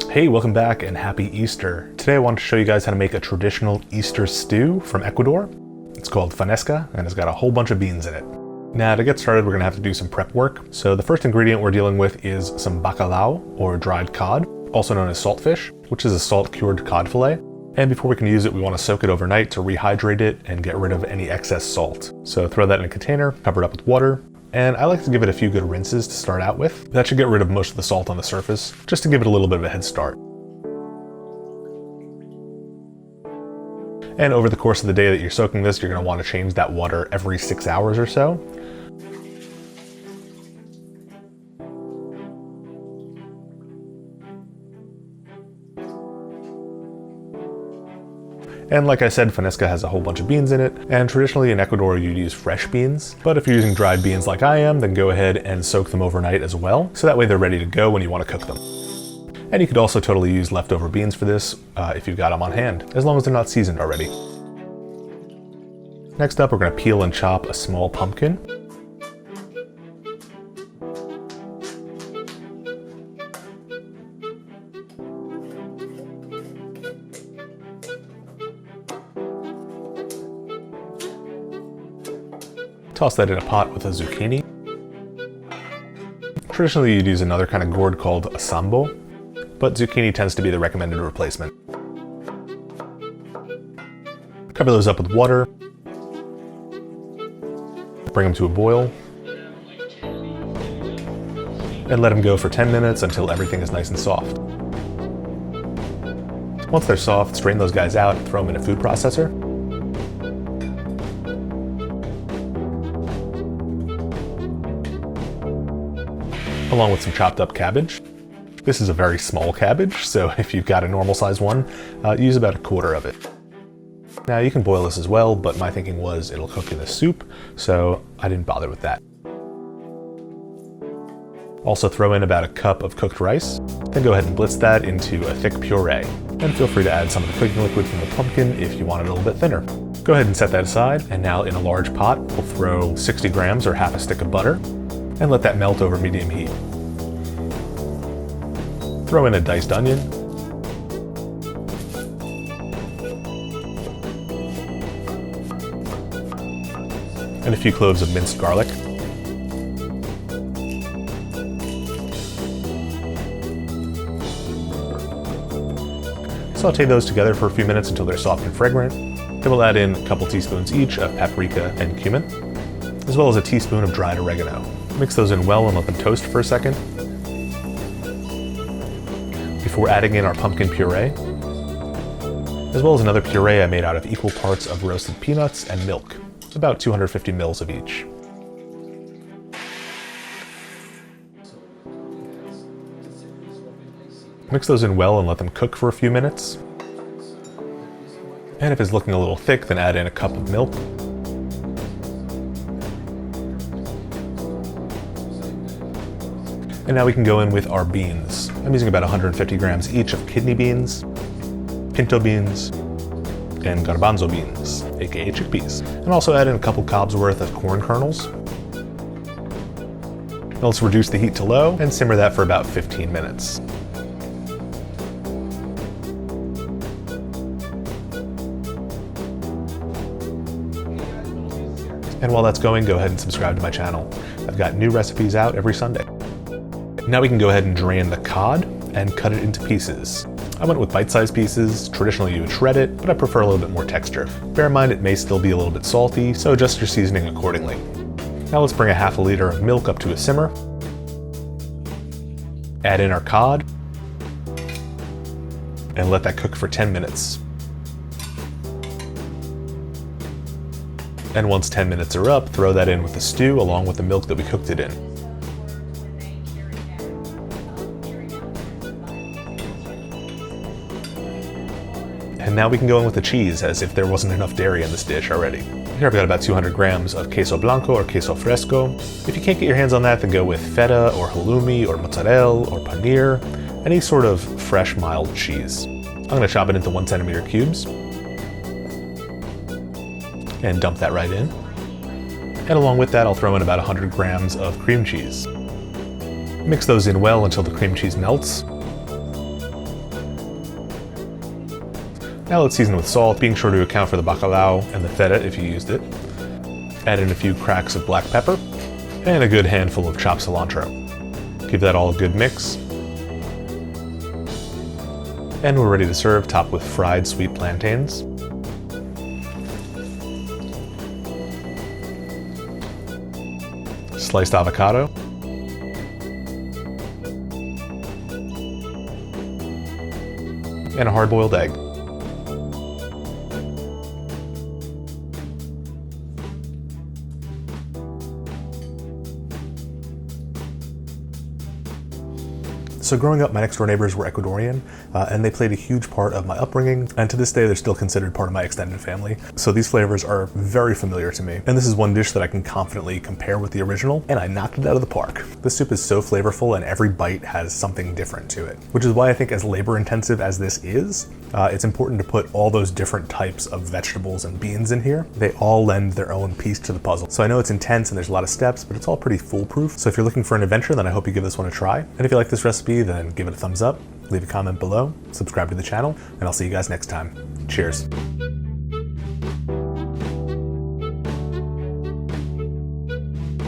Hey, welcome back and happy Easter. Today I want to show you guys how to make a traditional Easter stew from Ecuador. It's called Fanesca and it's got a whole bunch of beans in it. Now to get started, we're gonna have to do some prep work. So the first ingredient we're dealing with is some bacalao, or dried cod, also known as saltfish, which is a salt-cured cod fillet. And before we can use it, we want to soak it overnight to rehydrate it and get rid of any excess salt. So throw that in a container, cover it up with water. And I like to give it a few good rinses to start out with. That should get rid of most of the salt on the surface, just to give it a little bit of a head start. And over the course of the day that you're soaking this, you're going to want to change that water every 6 hours or so. And like I said, Fanesca has a whole bunch of beans in it, and traditionally in Ecuador you'd use fresh beans, but if you're using dried beans like I am, then go ahead and soak them overnight as well, so that way they're ready to go when you want to cook them. And you could also totally use leftover beans for this if you've got them on hand, as long as they're not seasoned already. Next up, we're going to peel and chop a small pumpkin. Toss that in a pot with a zucchini. Traditionally you'd use another kind of gourd called a sambo, but zucchini tends to be the recommended replacement. Cover those up with water. Bring them to a boil. And let them go for 10 minutes until everything is nice and soft. Once they're soft, strain those guys out and throw them in a food processor. Along with some chopped up cabbage. This is a very small cabbage, so if you've got a normal size one, use about 1/4 of it. Now you can boil this as well, but my thinking was it'll cook in the soup, so I didn't bother with that. Also throw in about 1 cup of cooked rice, then go ahead and blitz that into a thick puree. And feel free to add some of the cooking liquid from the pumpkin if you want it a little bit thinner. Go ahead and set that aside, and now in a large pot, we'll throw 60 grams or half a stick of butter, and let that melt over medium heat. Throw in a diced onion, and a few cloves of minced garlic. Saute those together for a few minutes until they're soft and fragrant. Then we'll add in a couple teaspoons each of paprika and cumin, as well as a teaspoon of dried oregano. Mix those in well and let them toast for a second before adding in our pumpkin puree, as well as another puree I made out of equal parts of roasted peanuts and milk, about 250 mils of each. Mix those in well and let them cook for a few minutes. And if it's looking a little thick, then add in 1 cup of milk. And now we can go in with our beans. I'm using about 150 grams each of kidney beans, pinto beans, and garbanzo beans, aka chickpeas. And also add in a couple cobs worth of corn kernels. Now let's reduce the heat to low and simmer that for about 15 minutes. And while that's going, go ahead and subscribe to my channel. I've got new recipes out every Sunday. Now we can go ahead and drain the cod and cut it into pieces. I went with bite-sized pieces. Traditionally you would shred it, but I prefer a little bit more texture. Bear in mind it may still be a little bit salty, so adjust your seasoning accordingly. Now let's bring a half a liter of milk up to a simmer. Add in our cod, and let that cook for 10 minutes. And once 10 minutes are up, throw that in with the stew along with the milk that we cooked it in. And now we can go in with the cheese, as if there wasn't enough dairy in this dish already. Here I've got about 200 grams of queso blanco or queso fresco. If you can't get your hands on that, then go with feta or halloumi or mozzarella or paneer, any sort of fresh mild cheese. I'm going to chop it into 1 centimeter cubes and dump that right in. And along with that, I'll throw in about 100 grams of cream cheese. Mix those in well until the cream cheese melts. Now let's season with salt, being sure to account for the bacalao and the feta if you used it. Add in a few cracks of black pepper and a good handful of chopped cilantro. Give that all a good mix. And we're ready to serve, topped with fried sweet plantains. Sliced avocado. And a hard-boiled egg. So growing up, my next door neighbors were Ecuadorian, and they played a huge part of my upbringing, and to this day they're still considered part of my extended family. So these flavors are very familiar to me, and this is one dish that I can confidently compare with the original, and I knocked it out of the park. This soup is so flavorful and every bite has something different to it, which is why I think as labor intensive as this is, it's important to put all those different types of vegetables and beans in here. They all lend their own piece to the puzzle. So I know it's intense and there's a lot of steps, but it's all pretty foolproof. So if you're looking for an adventure, then I hope you give this one a try. And if you like this recipe, then give it a thumbs up, leave a comment below, subscribe to the channel, and I'll see you guys next time. Cheers.